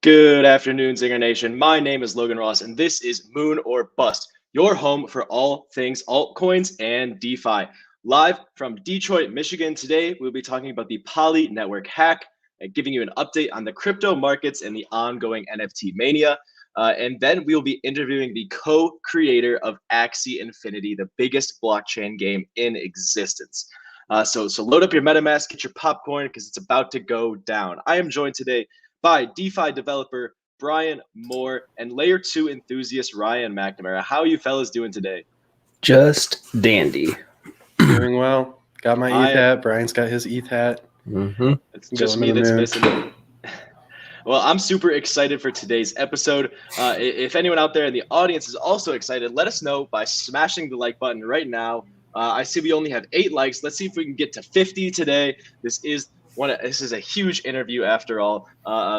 Good afternoon, Zinger Nation. My name is Logan Ross, and this is Moon or Bust, your home for all things altcoins and DeFi. Live from Detroit, Michigan, today we'll be talking about the PolyNetwork Hack and giving you an update on the crypto markets and the ongoing NFT mania. And then we'll be interviewing the co-creator of Axie Infinity, the biggest blockchain game in existence. So load up your MetaMask, get your popcorn, because it's about to go down. I am joined today by DeFi developer Brian Moir and Layer 2 enthusiast Ryan McNamara. How are you fellas doing today? Just dandy. Doing well. Got my ETH hat. Brian's got his ETH hat. It's just me that's missing it. Well, I'm super excited for today's episode. If anyone out there in the audience is also excited, let us know by smashing the like button right now. I see we only have 8 likes. Let's see if we can get to 50 today. This is a huge interview after all.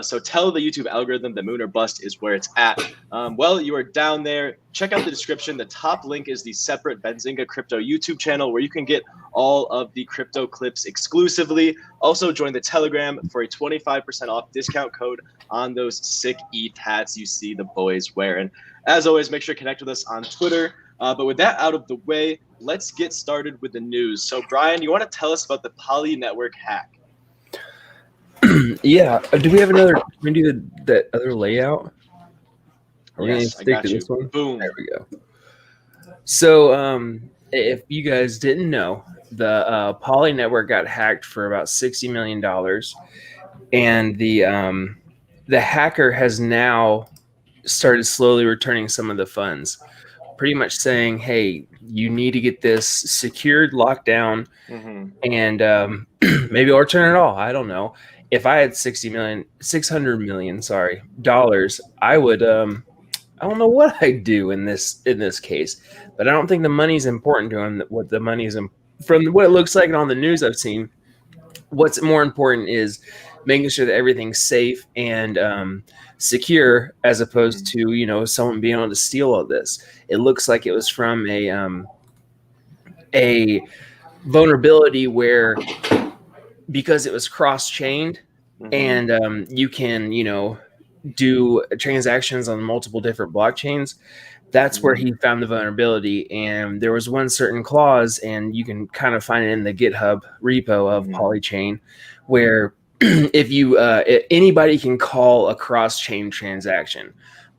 So tell the YouTube algorithm that Moon or Bust is where it's at. Well, you are down there. Check out the description. The top link is the separate Benzinga crypto YouTube channel where you can get all of the crypto clips exclusively. Also join the Telegram for a 25% off discount code on those sick ETH hats you see the boys wearing. As always, make sure to connect with us on Twitter. But with that out of the way, let's get started with the news. So Brian, you want to tell us about the PolyNetwork Hack? Yeah. Do we have another? Can we do that other layout? Are we Yes, gonna stick to this one? Boom. There we go. So, if you guys didn't know, the PolyNetwork got hacked for about $60 million, and the hacker has now started slowly returning some of the funds, pretty much saying, "Hey, you need to get this secured, locked down, and maybe I'll return it all." I don't know. If I had $600 million, dollars, I would. I don't know what I'd do in this case, but I don't think the money's important to him. What the money is from what it looks like on the news I've seen. What's more important is making sure that everything's safe and secure, as opposed to someone being able to steal all this. It looks like it was from a vulnerability where, because it was cross-chained and you can do transactions on multiple different blockchains, that's where he found the vulnerability. And there was one certain clause, and you can kind of find it in the GitHub repo of Polychain, where if you anybody can call a cross-chain transaction,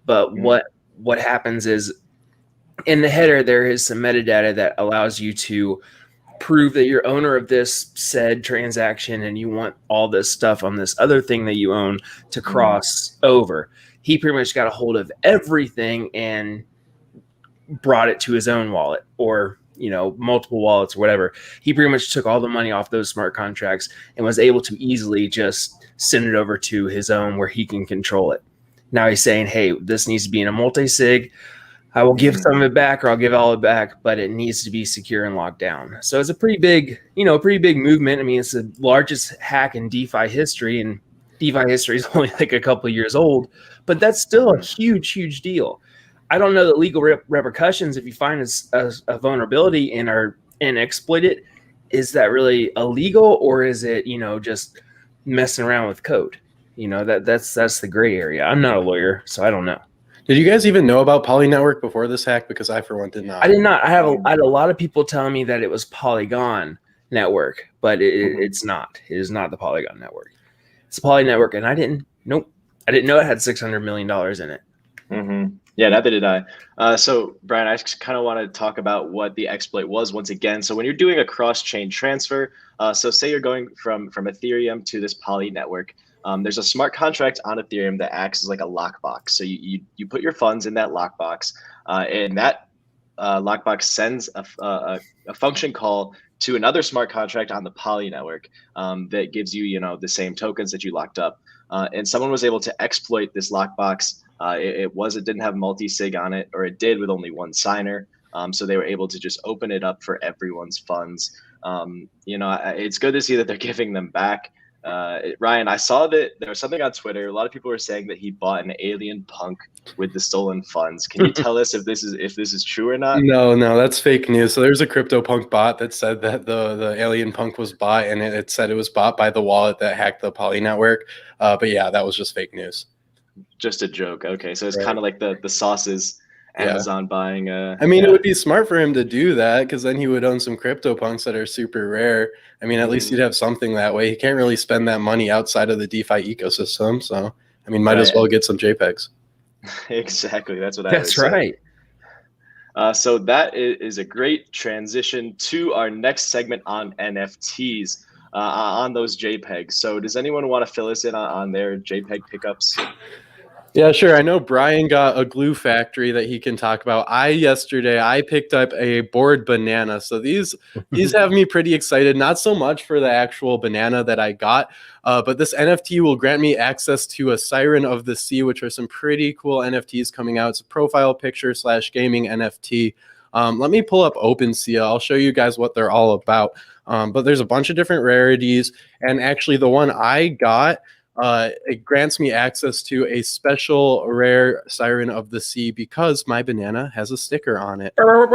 but what happens is in the header there is some metadata that allows you to prove that you're owner of this said transaction and you want all this stuff on this other thing that you own to cross over. He pretty much got a hold of everything and brought it to his own wallet, or multiple wallets or whatever. He pretty much took all the money off those smart contracts and was able to easily just send it over to his own where he can control it. Now he's saying, hey, this needs to be in a multi-sig. I will give some of it back, or I'll give all it back, but it needs to be secure and locked down. So it's a pretty big movement. I mean, it's the largest hack in DeFi history, and DeFi history is only like a couple of years old, but that's still a huge, huge deal. I don't know the legal repercussions if you find a vulnerability and exploit it. Is that really illegal, or is it just messing around with code. That's the gray area. I'm not a lawyer, so I don't know. Did you guys even know about PolyNetwork before this hack? Because I, for one, did not. I did not. I had a lot of people telling me that it was Polygon network, but it's not. It is not the Polygon network. It's PolyNetwork, and I didn't know it had $600 million in it. Mm-hmm. Yeah, neither did I. So, Brian, I kind of want to talk about what the exploit was once again. So when you're doing a cross-chain transfer, so say you're going from Ethereum to this Poly network, there's a smart contract on Ethereum that acts as like a lockbox. So you put your funds in that lockbox, and that lockbox sends a function call to another smart contract on the Poly network that gives you, the same tokens that you locked up. And someone was able to exploit this lockbox. It didn't have multi-sig on it, or it did with only one signer. So they were able to just open it up for everyone's funds. It's good to see that they're giving them back. Ryan, I saw that there was something on Twitter. A lot of people were saying that he bought an alien punk with the stolen funds. Can you tell us if this is true or not? No, that's fake news. So there's a CryptoPunk bot that said that the alien punk was bought, and it said it was bought by the wallet that hacked the Poly network. But yeah, that was just fake news. Just a joke. Okay, so it's kind of like the sauces. Amazon buying it would be smart for him to do that, because then he would own some CryptoPunks that are super rare. At least he'd have something that way. He can't really spend that money outside of the DeFi ecosystem. So might as well get some JPEGs. Exactly. That's what That's right. So that is a great transition to our next segment on NFTs, on those JPEGs. So does anyone want to fill us in on their JPEG pickups? Yeah, sure. I know Brian got a glue factory that he can talk about. Yesterday I picked up a bored banana. So these have me pretty excited, not so much for the actual banana that I got, but this NFT will grant me access to a Siren of the Sea, which are some pretty cool NFTs coming out. It's a profile picture / gaming NFT. Let me pull up OpenSea. I'll show you guys what they're all about. But there's a bunch of different rarities, and actually the one I got, it grants me access to a special rare Siren of the Sea because my banana has a sticker on it. But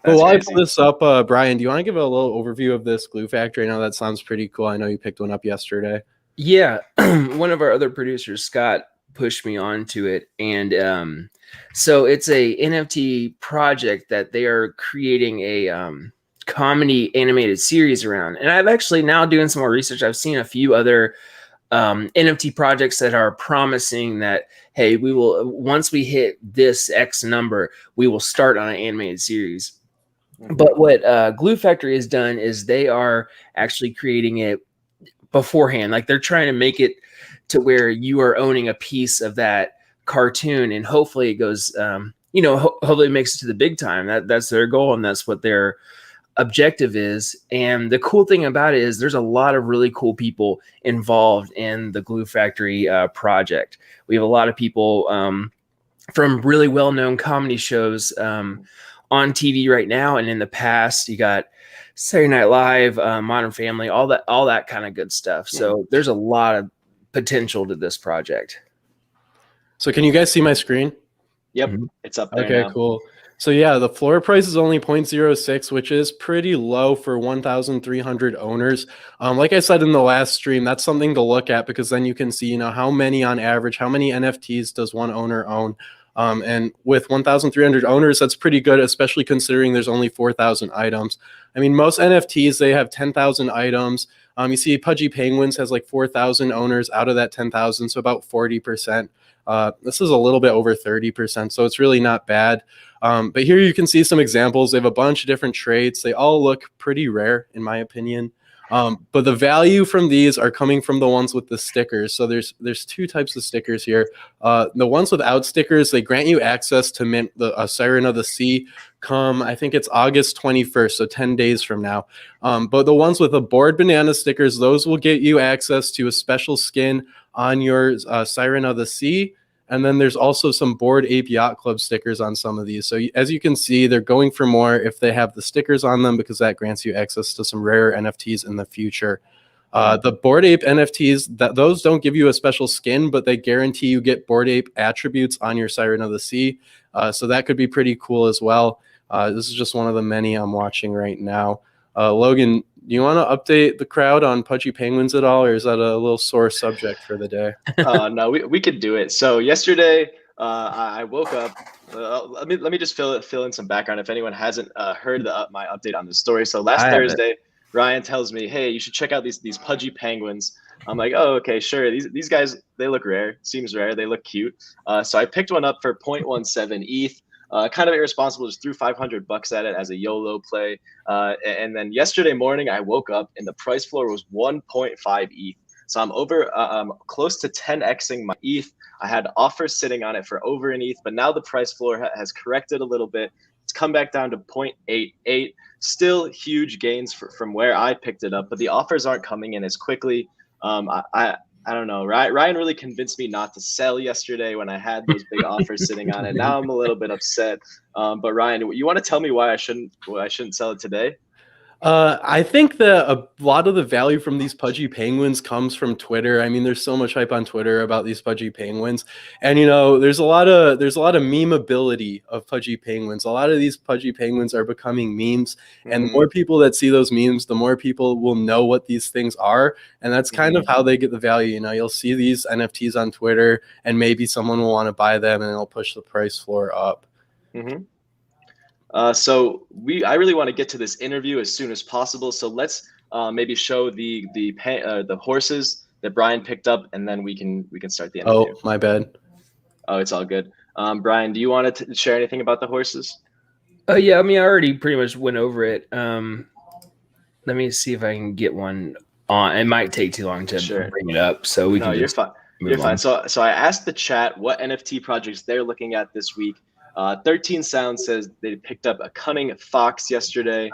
while I pull this up, Brian, do you want to give a little overview of this glue factory? I know that sounds pretty cool. I know you picked one up yesterday. Yeah, one of our other producers, Scott, pushed me onto it, and so it's a NFT project that they are creating a comedy animated series around. And I've actually now doing some more research. I've seen a few other NFT projects that are promising that, hey, we will, once we hit this X number, we will start on an animated series. But what Glue Factory has done is they are actually creating it beforehand. Like they're trying to make it to where you are owning a piece of that cartoon, and hopefully it goes, hopefully it makes it to the big time. That's their goal, and that's what their objective is. And the cool thing about it is there's a lot of really cool people involved in the Glue Factory project. We have a lot of people from really well-known comedy shows on TV right now, and in the past you got Saturday Night Live, Modern Family, all that kind of good stuff. So there's a lot of potential to this project. So can you guys see my screen? Yep, it's up there. Okay, now. Cool. So yeah, the floor price is only 0.06, which is pretty low for 1,300 owners. Like I said in the last stream, that's something to look at, because then you can see, how many on average, how many NFTs does one owner own? And with 1,300 owners, that's pretty good, especially considering there's only 4,000 items. I mean, most NFTs, they have 10,000 items. You see Pudgy Penguins has like 4,000 owners out of that 10,000, so about 40%. This is a little bit over 30%, so it's really not bad. But here you can see some examples. They have a bunch of different traits. They all look pretty rare, in my opinion. But the value from these are coming from the ones with the stickers. So there's two types of stickers here. The ones without stickers, they grant you access to mint the Siren of the Sea come, I think it's August 21st, so 10 days from now. But the ones with the bored banana stickers, those will get you access to a special skin on your Siren of the Sea. And then there's also some Bored Ape Yacht Club stickers on some of these. So as you can see, they're going for more if they have the stickers on them, because that grants you access to some rare NFTs in the future. The Bored Ape NFTs, those don't give you a special skin, but they guarantee you get Bored Ape attributes on your Siren of the Sea. So that could be pretty cool as well. This is just one of the many I'm watching right now. Logan, do you want to update the crowd on pudgy penguins at all, or is that a little sore subject for the day? No, we could do it. So yesterday, I woke up. Let me just fill in some background if anyone hasn't heard my update on this story. So last Thursday, Ryan tells me, "Hey, you should check out these pudgy penguins." I'm like, "Oh, okay, sure. These guys, they look rare. Seems rare. They look cute." So I picked one up for 0.17 ETH. Kind of irresponsible, just threw $500 at it as a YOLO play. And then yesterday morning, I woke up and the price floor was 1.5 ETH. So I'm over close to 10xing my ETH. I had offers sitting on it for over an ETH, but now the price floor has corrected a little bit. It's come back down to 0.88. Still huge gains from where I picked it up, but the offers aren't coming in as quickly. I don't know. Ryan really convinced me not to sell yesterday when I had those big offers sitting on it. Now I'm a little bit upset. But Ryan, you want to tell me why I shouldn't sell it today? I think that a lot of the value from these pudgy penguins comes from Twitter. I mean, there's so much hype on Twitter about these pudgy penguins, and there's a lot of memeability of pudgy penguins. A lot of these pudgy penguins are becoming memes, and the more people that see those memes, the more people will know what these things are, and that's kind of how they get the value. You'll see these NFTs on Twitter, and maybe someone will want to buy them, and it'll push the price floor up. So I really want to get to this interview as soon as possible. So let's maybe show the horses that Brian picked up, and then we can start the interview. Oh, my bad. Oh, it's all good. Brian, do you want to share anything about the horses? Yeah, I mean, I already pretty much went over it. Let me see if I can get one on. It might take too long to bring it up, so we can. No, you're fine. You're fine. So I asked the chat what NFT projects they're looking at this week. 13 Sound says they picked up a Cunning Fox yesterday.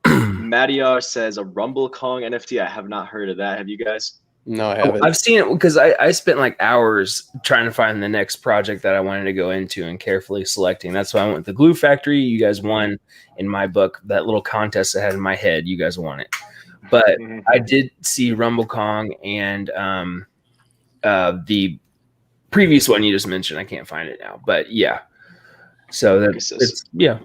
Madiar says a Rumble Kong NFT. I have not heard of that. Have you guys? No, I haven't. I've seen it because I spent like hours trying to find the next project that I wanted to go into and carefully selecting. That's why I went with the Glue Factory. You guys won in my book. That little contest I had in my head, you guys won it. But I did see Rumble Kong and the previous one you just mentioned. I can't find it now, but yeah. So yeah.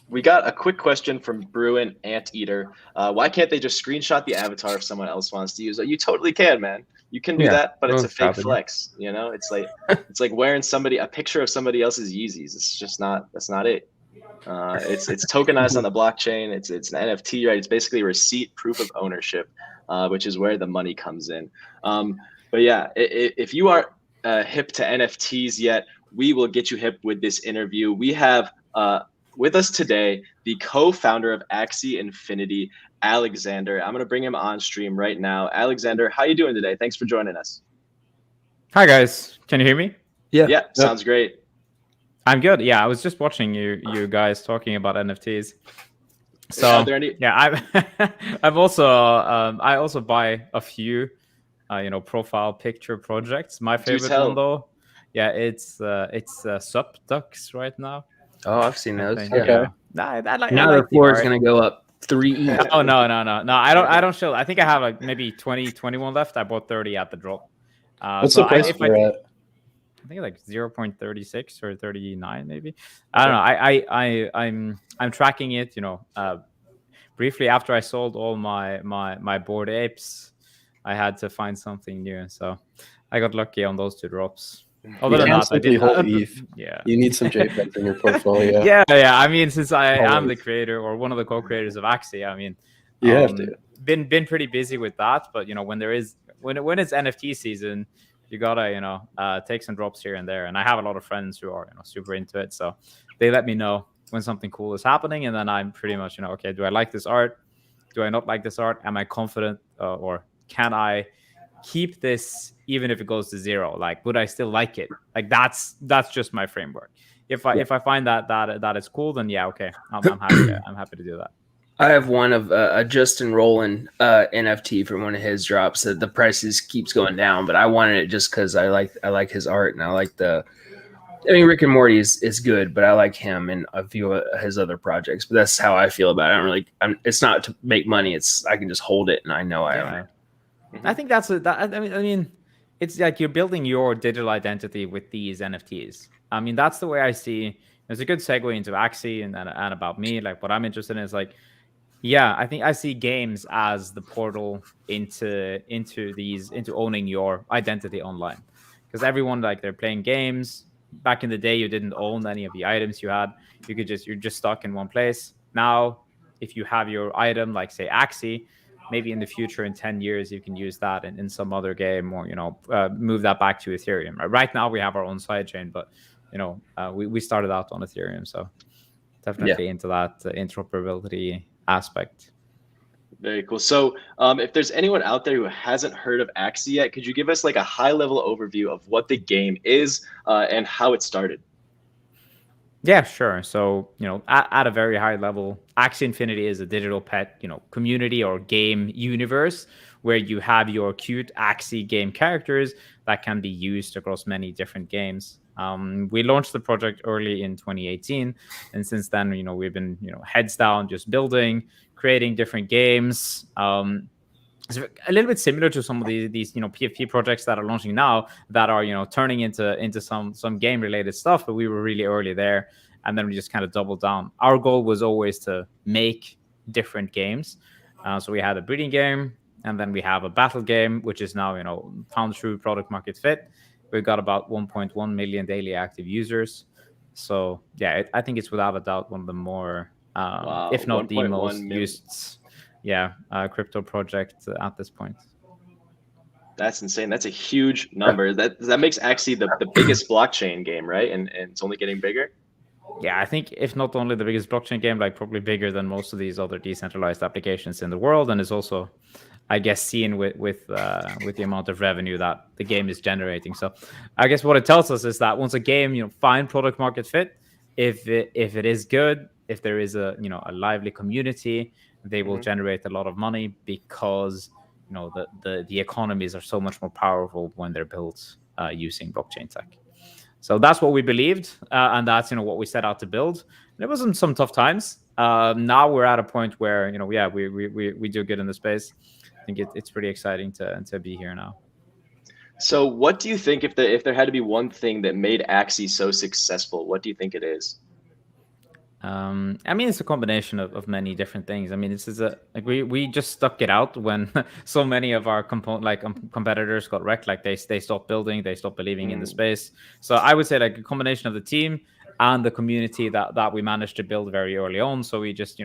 We got a quick question from Bruin Anteater. Why can't they just screenshot the avatar if someone else wants to use it? You totally can, man. You can do that, but it's a fake flex. It's like wearing a picture of somebody else's Yeezys. It's just that's not it. It's tokenized on the blockchain. It's an NFT, right? It's basically a receipt, proof of ownership, which is where the money comes in. But yeah, if you aren't hip to NFTs yet, we will get you hip with this interview. We have with us today the co-founder of Axie Infinity, Alexander. I'm going to bring him on stream right now. Alexander, how you doing today? Thanks for joining us. Hi guys, can you hear me? Yeah, sounds great. I'm good. Yeah, I was just watching you guys talking about NFTs. So I've also I also buy a few profile picture projects. My favorite one though, it's Subducks right now. Oh, I've seen those. Okay. Now the floor is gonna go up 3 ETH. Oh no! I don't show. I think I have like maybe 21 left. I bought 30 at the drop. What's the price for it? I think like 0.36 or 39 maybe. I don't know. I'm tracking it. Briefly after I sold all my Bored Apes, I had to find something new. So I got lucky on those two drops. Other than that, I didn't. Yeah, you need some JPEGs in your portfolio. yeah. I mean, since I am the creator or one of the co-creators of Axie, I mean, you have to. Been pretty busy with that. But when it's NFT season, you gotta take some drops here and there. And I have a lot of friends who are super into it, so they let me know when something cool is happening, and then I'm pretty much okay, do I like this art? Do I not like this art? Am I confident, or can I keep this even if it goes to zero? Like, would I still like it? Like that's just my framework. If I find that is cool, then okay, I'm happy. I'm happy to do that. I have one of a Justin Rowland NFT from one of his drops that the prices keeps going down, but I wanted it just because I like his art, and I like Rick and Morty is good, but I like him and a few of his other projects. But that's how I feel about it. It's not to make money. I can just hold it, and I know I own it. I think I mean, it's like you're building your digital identity with these NFTs. I mean, that's the way I see. There's a good segue into Axie and about me. Like, what I'm interested in is like, Yeah, I think I see games as the portal into owning your identity online, because everyone, like, they're playing games. Back in the day, you didn't own any of the items you had. You're just stuck in one place. Now, if you have your item, like say Axie, maybe in the future, in 10 years, you can use that in some other game, or move that back to Ethereum. Right now, we have our own sidechain, but we started out on Ethereum, so definitely into that interoperability aspect. Very cool. So if there's anyone out there who hasn't heard of Axie yet, could you give us like a high level overview of what the game is and how it started? Yeah, sure. So, at a very high level, Axie Infinity is a digital pet, community or game universe where you have your cute Axie game characters that can be used across many different games. We launched the project early in 2018, and since then, we've been, heads down, just building, creating different games. It's a little bit similar to some of these PFP projects that are launching now that are turning into some game related stuff, but we were really early there, and then we just kind of doubled down. Our goal was always to make different games, so we had a breeding game, and then we have a battle game, which is now found through product market fit. We've got about 1.1 million daily active users, so yeah, I think it's without a doubt one of the more Wow, if not the most million. used crypto project at this point. That's insane. That's a huge number. That makes Axie the biggest blockchain game, right? And it's only getting bigger. Yeah, I think if not only the biggest blockchain game, like probably bigger than most of these other decentralized applications in the world, and is also, I guess, seen with the amount of revenue that the game is generating. So, I guess what it tells us is that once a game find product market fit, if it is good, if there is a lively community, they will generate a lot of money, because the economies are so much more powerful when they're built using blockchain tech. So that's what we believed, and that's what we set out to build. And it was some tough times. Now we're at a point where we do good in the space. I think it's pretty exciting to be here now. So what do you think, if there had to be one thing that made Axie so successful, what do you think it is? I mean, it's a combination of many different things. I mean, this is we just stuck it out when so many of our competitors got wrecked. Like they stopped building, they stopped believing in the space. So I would say like a combination of the team and the community that we managed to build very early on. So we just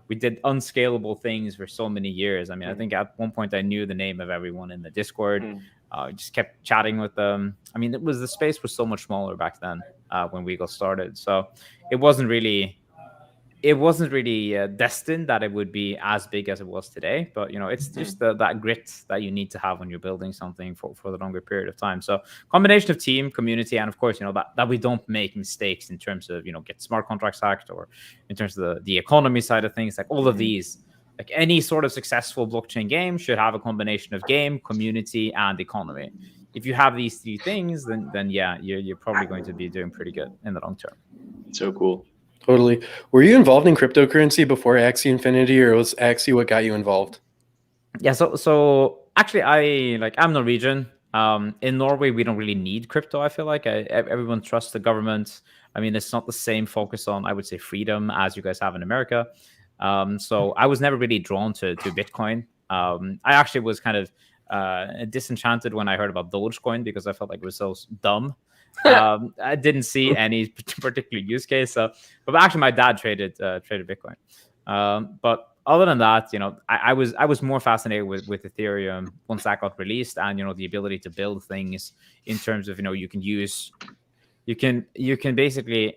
we did unscalable things for so many years. I mean, I think at one point I knew the name of everyone in the Discord. Just kept chatting with them. I mean, the space was so much smaller back then when we got started. So it wasn't really destined that it would be as big as it was today. But it's just that grit that you need to have when you're building something for the longer period of time. So combination of team, community, and of course that we don't make mistakes in terms of get smart contracts hacked, or in terms of the economy side of things. Like all of these, like any sort of successful blockchain game should have a combination of game, community, and economy. If you have these three things, then yeah, you're probably going to be doing pretty good in the long term. So cool. Totally. Were you involved in cryptocurrency before Axie Infinity, or was Axie what got you involved? Yeah, so actually I'm Norwegian. In Norway, we don't really need crypto. I feel like everyone trusts the government. I mean, it's not the same focus on, I would say, freedom as you guys have in America. So I was never really drawn to Bitcoin. I actually was kind of disenchanted when I heard about Dogecoin, because I felt like it was so dumb. I didn't see any particular use case. But actually, my dad traded Bitcoin. But other than that, I was more fascinated with Ethereum once that got released, and the ability to build things in terms of you can basically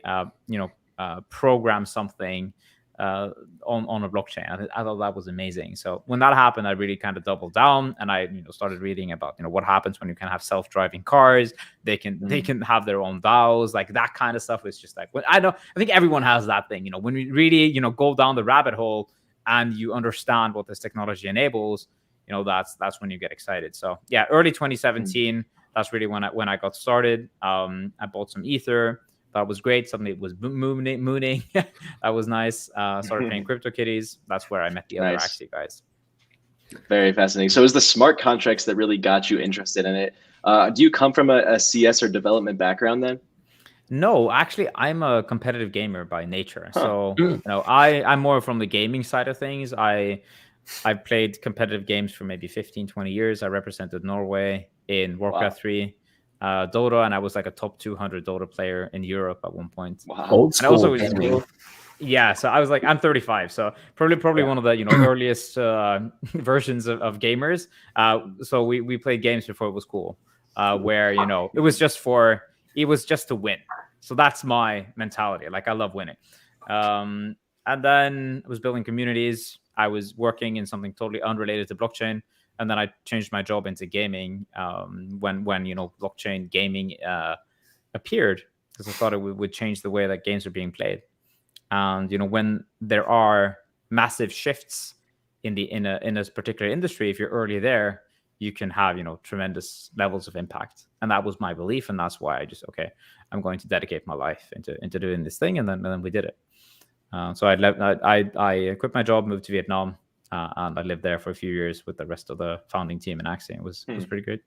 program something on a blockchain. I thought that was amazing. So when that happened, I really kind of doubled down, and I started reading about what happens when you can have self-driving cars. They can have their own DAOs, like that kind of stuff. Is just like, I think everyone has that thing. When we really go down the rabbit hole and you understand what this technology enables, that's when you get excited. So yeah, early 2017. That's really when I got started. I bought some Ether. That was great. Suddenly it was mooning. That was nice. Started playing CryptoKitties. That's where I met the other Axie guys. Very fascinating. So it was the smart contracts that really got you interested in it. Do you come from a CS or development background then? No, actually, I'm a competitive gamer by nature. Huh. So, I'm more from the gaming side of things. I've played competitive games for maybe 15, 20 years. I represented Norway in Warcraft 3, Dota, and I was like a top 200 Dota player in Europe at one point. Wow. Old And I also school. was, yeah, so I was like, I'm 35, so probably one of the earliest versions of gamers. So we played games before it was cool, where it was just to win. So that's my mentality. Like I love winning. And then I was building communities. I was working in something totally unrelated to blockchain, and then I changed my job into gaming when blockchain gaming appeared, because I thought it would change the way that games are being played. And when there are massive shifts in a particular industry, if you're early there, you can have tremendous levels of impact. And that was my belief, and that's why I'm going to dedicate my life into doing this thing. And then we did it. So I quit my job, moved to Vietnam, and I lived there for a few years with the rest of the founding team in Axie. It was pretty good.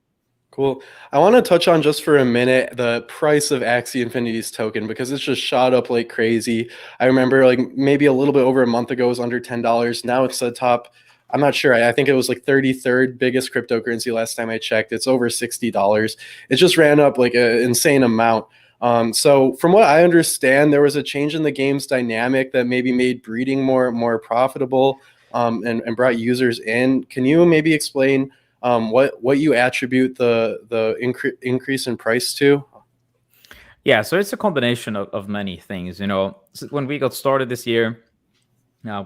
Cool. I want to touch on just for a minute the price of Axie Infinity's token, because it's just shot up like crazy. I remember like maybe a little bit over a month ago it was under $10. Now it's the top, I'm not sure. I think it was like 33rd biggest cryptocurrency last time I checked. It's over $60. It just ran up like an insane amount. So from what I understand, there was a change in the game's dynamic that maybe made breeding more profitable, and brought users in. Can you maybe explain what you attribute the increase in price to? Yeah, so it's a combination of many things. So when we got started this year,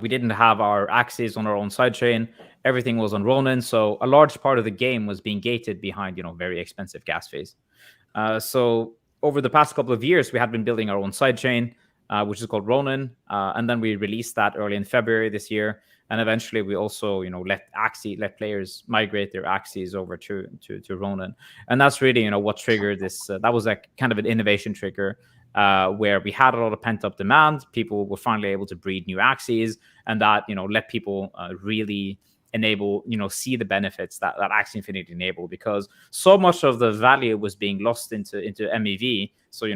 we didn't have our Axies on our own sidechain. Everything was on Ronin, so a large part of the game was being gated behind very expensive gas fees. So over the past couple of years, we had been building our own sidechain, which is called Ronin, and then we released that early in February this year. And eventually, we also, let players migrate their Axies over to Ronin, and that's really, what triggered this. That was like kind of an innovation trigger, where we had a lot of pent up demand. People were finally able to breed new Axies, and that let people really see the benefits that Axie Infinity enabled, because so much of the value was being lost into MEV. So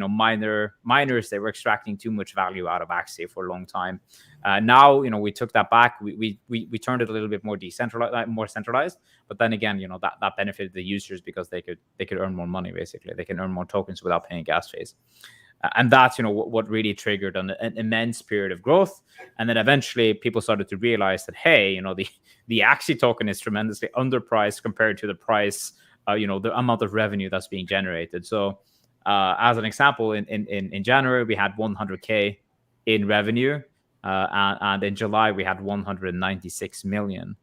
miners, they were extracting too much value out of Axie for a long time. Now we took that back. We turned it a little bit more decentralized, more centralized. But then again, that benefited the users, because they could earn more money. Basically, they can earn more tokens without paying gas fees. And that's what really triggered an immense period of growth. And then eventually people started to realize that, hey, the Axie token is tremendously underpriced compared to the price, the amount of revenue that's being generated. So as an example, in January we had 100K in revenue, and in July we had 196 million.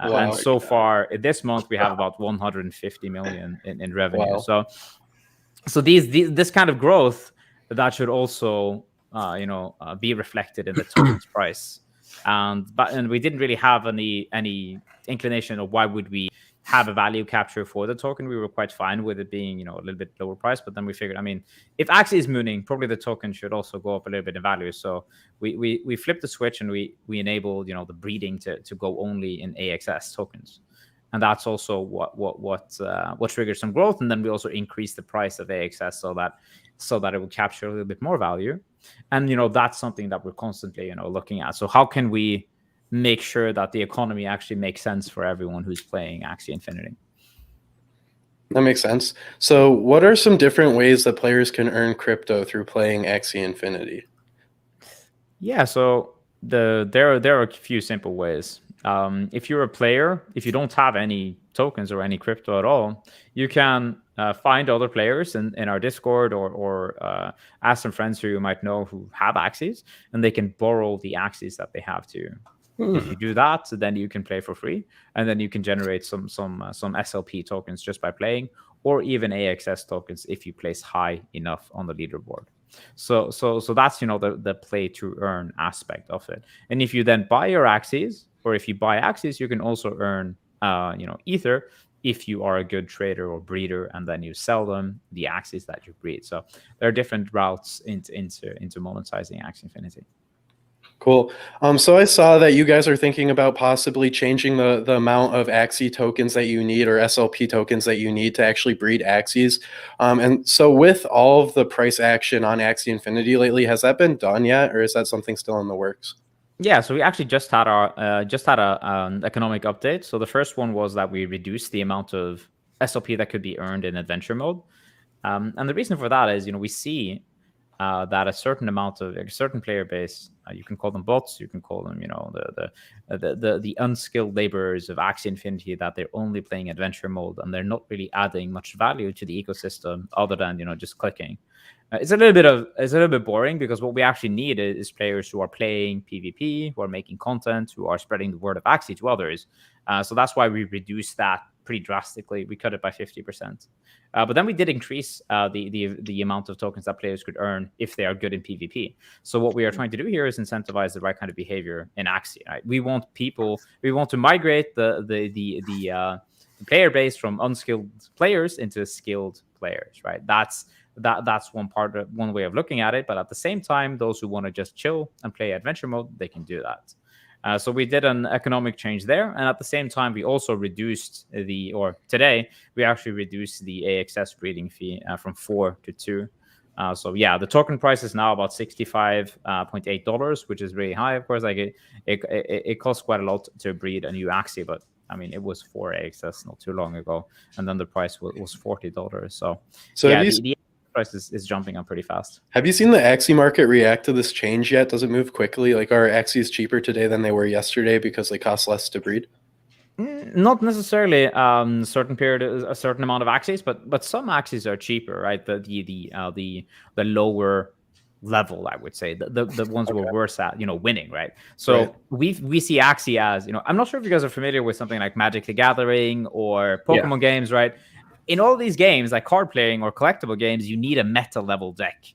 Wow. And so far this month we have about 150 million in revenue. Wow. So this kind of growth, that should also be reflected in the token's price. And we didn't really have any inclination of why would we have a value capture for the token. We were quite fine with it being a little bit lower price, but then we figured, if Axie is mooning, probably the token should also go up a little bit in value. So we flipped the switch, and we enabled the breeding to go only in AXS tokens. And that's also what triggered some growth. And then we also increased the price of AXS so that it would capture a little bit more value. And that's something that we're constantly looking at. So how can we make sure that the economy actually makes sense for everyone who's playing Axie Infinity? That makes sense. So what are some different ways that players can earn crypto through playing Axie Infinity? Yeah, so there are a few simple ways. If you're a player, if you don't have any tokens or any crypto at all, you can find other players in our Discord, or ask some friends who you might know who have Axies, and they can borrow the Axies that they have too. If you do that, then you can play for free, and then you can generate some SLP tokens just by playing, or even AXS tokens if you place high enough on the leaderboard. So that's the play to earn aspect of it. And if you then buy your Axies, or if you buy Axies, you can also earn Ether if you are a good trader or breeder, and then you sell them the Axies that you breed. So there are different routes into monetizing Axie Infinity. Cool. So I saw that you guys are thinking about possibly changing the amount of Axie tokens that you need, or SLP tokens that you need to actually breed Axies. And so with all of the price action on Axie Infinity lately, has that been done yet, or is that something still in the works? Yeah, so we actually just had a economic update. So the first one was that we reduced the amount of SLP that could be earned in adventure mode. And the reason for that is, we see that a certain player base, you can call them bots, you can call them, the unskilled laborers of Axie Infinity, that they're only playing adventure mode and they're not really adding much value to the ecosystem other than, just clicking. It's a little bit boring, because what we actually need is players who are playing PvP, who are making content, who are spreading the word of Axie to others. So that's why we reduced that pretty drastically. We cut it by 50%. But then we did increase the amount of tokens that players could earn if they are good in PvP. So what we are trying to do here is incentivize the right kind of behavior in Axie. Right? We want to migrate the player base from unskilled players into skilled players. Right? That's one way of looking at it. But at the same time, those who want to just chill and play adventure mode, they can do that. So we did an economic change there, and at the same time, we also reduced today we actually reduced the AXS breeding fee from 4 to 2. So yeah, the token price is now about $65.8, which is really high. Of course, like it costs quite a lot to breed a new Axie, but I mean, it was 4 AXS not too long ago, and then the price was $40. So yeah, the price is jumping up pretty fast. Have you seen the Axie market react to this change yet? Does it move quickly? Like, are Axies cheaper today than they were yesterday because they cost less to breed? Not necessarily a certain amount of Axies, but some Axies are cheaper, right? The lower level, I would say, the ones who are worse at winning, right? So right. we see Axie as, I'm not sure if you guys are familiar with something like Magic the Gathering or Pokemon games, right? In all these games, like card playing or collectible games, you need a meta level deck.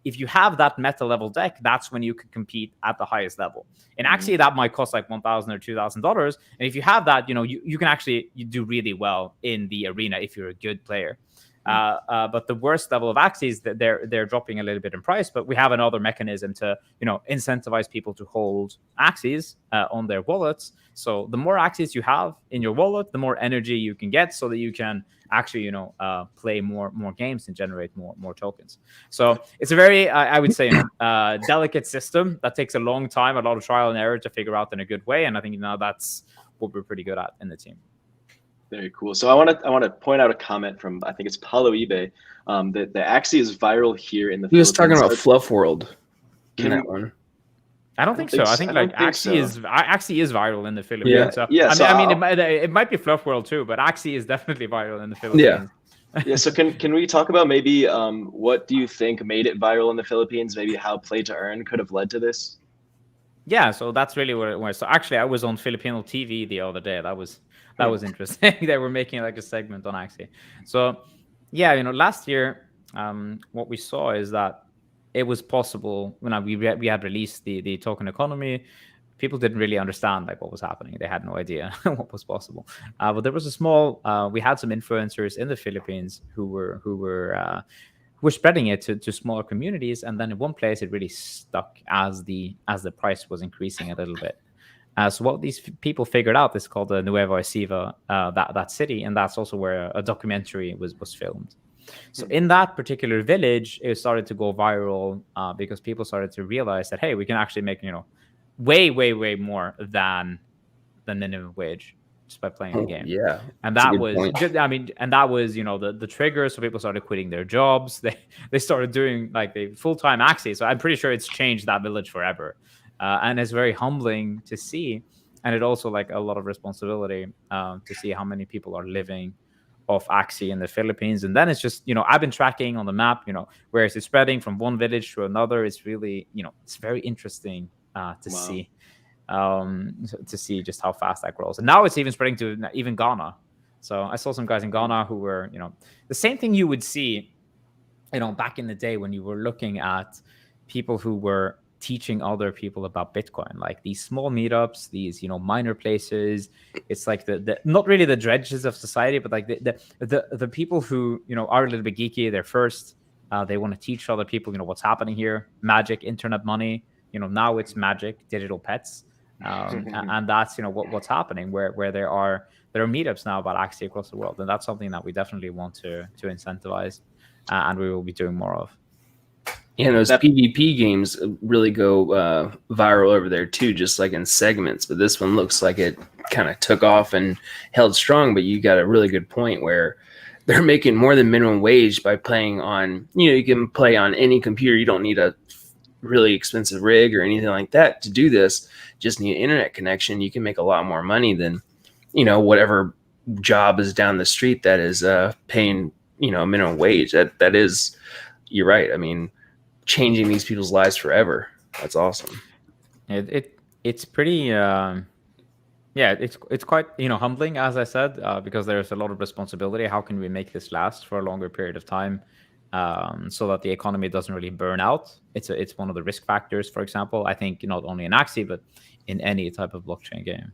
If you have that meta level deck, that's when you can compete at the highest level. In Axie, that might cost like $1,000 or $2,000. And if you have that, you can actually do really well in the arena if you're a good player. But the worst level of Axies, they're dropping a little bit in price. But we have another mechanism to incentivize people to hold Axies on their wallets. So the more Axies you have in your wallet, the more energy you can get, so that you can actually play more games and generate more tokens. So it's a very I would say delicate system that takes a long time, a lot of trial and error to figure out in a good way. And I think that's what we're pretty good at in the team. Very cool. So I want to point out a comment from, I think it's Paulo eBay, that the Axie is viral here in the Philippines. He was talking about so Fluff World in that one. I don't think so. I think Axie is viral in the Philippines. Yeah. So, yeah. I mean, it might be Fluff World too, but Axie is definitely viral in the Philippines. Yeah. Yeah. So can we talk about maybe what do you think made it viral in the Philippines? Maybe how play to earn could have led to this? Yeah. So that's really what it was. So actually, I was on Filipino TV the other day. That was interesting. They were making like a segment on Axie. So yeah, last year, what we saw is that it was possible when we had released the token economy. People didn't really understand like what was happening. They had no idea what was possible. But there was we had some influencers in the Philippines who were spreading it to smaller communities, and then in one place it really stuck as the price was increasing a little bit. So what these people figured out is called the Nueva Ecija, that city, and that's also where a documentary was filmed. So in that particular village, it started to go viral because people started to realize that, hey, we can actually make way more than the minimum wage just by playing the game. Yeah, and that was the trigger. So people started quitting their jobs. They started doing like the full-time Axie. So I'm pretty sure it's changed that village forever. And it's very humbling to see, and it also like a lot of responsibility to see how many people are living off Axie in the Philippines. And then it's just I've been tracking on the map where it's spreading from one village to another. It's really it's very interesting to see just how fast that grows. And now it's even spreading to even Ghana. So I saw some guys in Ghana who were the same thing you would see back in the day when you were looking at people who were teaching other people about Bitcoin, like these small meetups, these minor places. It's like the not really the dredges of society, but like the people who are a little bit geeky. They're first. They want to teach other people what's happening here. Magic, internet money. now it's Magic digital pets, and that's what's happening, where there are meetups now about Axie across the world, and that's something that we definitely want to incentivize, and we will be doing more of. Yeah, those PvP games really go viral over there too, just like in segments. But this one looks like it kind of took off and held strong. But you got a really good point where they're making more than minimum wage by playing on, you can play on any computer. You don't need a really expensive rig or anything like that to do this. Just need an internet connection. You can make a lot more money than, whatever job is down the street that is paying, minimum wage. That is, you're right. I mean, changing these people's lives forever. That's awesome. It's pretty it's quite humbling, as I said, because there's a lot of responsibility. How can we make this last for a longer period of time, so that the economy doesn't really burn out? It's one of the risk factors, for example, I think, not only in Axie but in any type of blockchain game.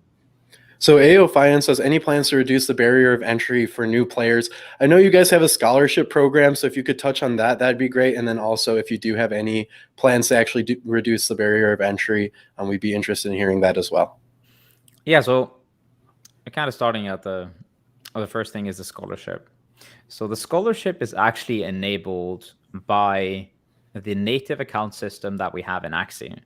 So AO Finance says, any plans to reduce the barrier of entry for new players? I know you guys have a scholarship program, so if you could touch on that, that'd be great. And then also, if you do have any plans to actually reduce the barrier of entry, we'd be interested in hearing that as well. Yeah, so kind of starting at the first thing is the scholarship. So the scholarship is actually enabled by the native account system that we have in Axie.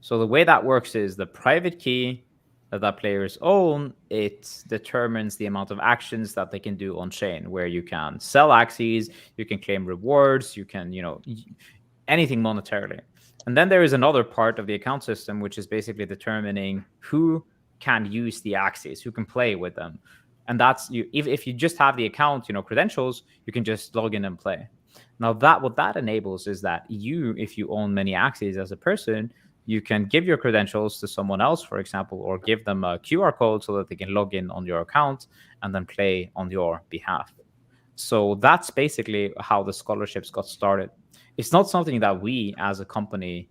So the way that works is the private key that players own, it determines the amount of actions that they can do on chain, where you can sell Axies, you can claim rewards, you can, anything monetarily. And then there is another part of the account system, which is basically determining who can use the Axies, who can play with them. And that's if you just have the account, credentials, you can just log in and play. Now what that enables is that if you own many Axies as a person, you can give your credentials to someone else, for example, or give them a QR code so that they can log in on your account and then play on your behalf. So that's basically how the scholarships got started. It's not something that we as a company,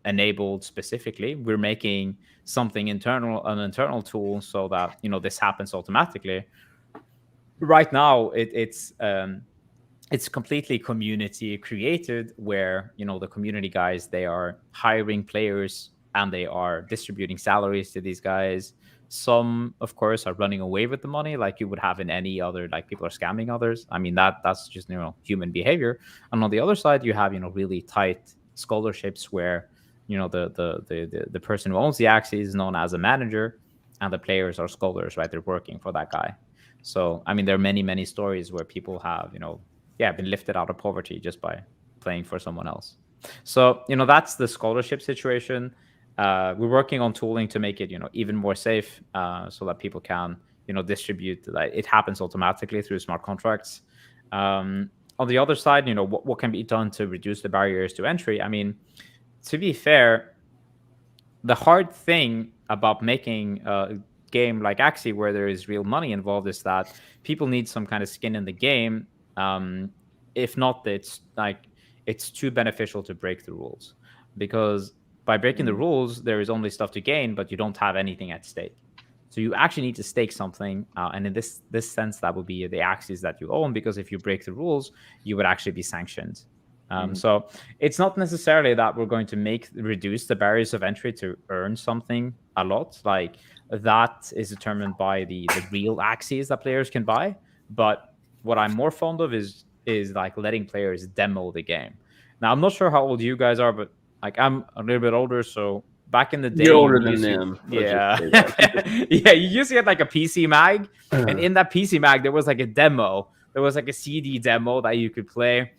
enabled specifically. We're making something an internal tool so that, this happens automatically. Right now, it's completely community created, where the community guys, they are hiring players and they are distributing salaries to these guys. Some, of course, are running away with the money, like you would have in any other, like people are scamming others. I mean, that's just human behavior. And on the other side, you have really tight scholarships where the person who owns the Axie is known as a manager, and the players are scholars, right? They're working for that guy. So I mean, there are many stories where people have been lifted out of poverty just by playing for someone else. So, that's the scholarship situation. We're working on tooling to make it, even more safe, so that people can, distribute. It happens automatically through smart contracts. On the other side, what can be done to reduce the barriers to entry? I mean, to be fair, the hard thing about making a game like Axie, where there is real money involved, is that people need some kind of skin in the game. If not, it's too beneficial to break the rules, because by breaking the rules, there is only stuff to gain, but you don't have anything at stake. So you actually need to stake something, and in this sense, that would be the Axies that you own, because if you break the rules, you would actually be sanctioned. So it's not necessarily that we're going to reduce the barriers of entry to earn something a lot. Like, that is determined by the real Axies that players can buy. But what I'm more fond of is like letting players demo the game. Now, I'm not sure how old you guys are, but like, I'm a little bit older, so back in the day, you're older than them. Yeah. Yeah, you used to get like a PC mag, and in that PC mag there was like a demo. There was like a CD demo that you could play,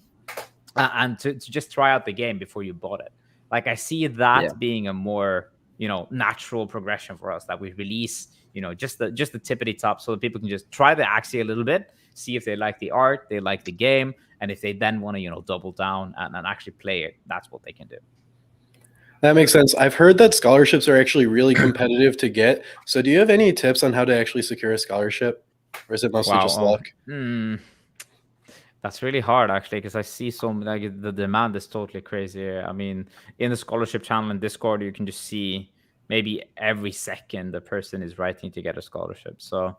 and to just try out the game before you bought it. Like, I see that being a more natural progression for us, that we release just the tippity top, so that people can just try the Axie a little bit, see if they like the art, they like the game, and if they then want to double down and actually play it, that's what they can do. That makes sense. I've heard that scholarships are actually really competitive to get. So do you have any tips on how to actually secure a scholarship, or is it mostly just luck? That's really hard, actually, because I see the demand is totally crazy. I mean, in the scholarship channel in Discord, you can just see maybe every second the person is writing to get a scholarship. So,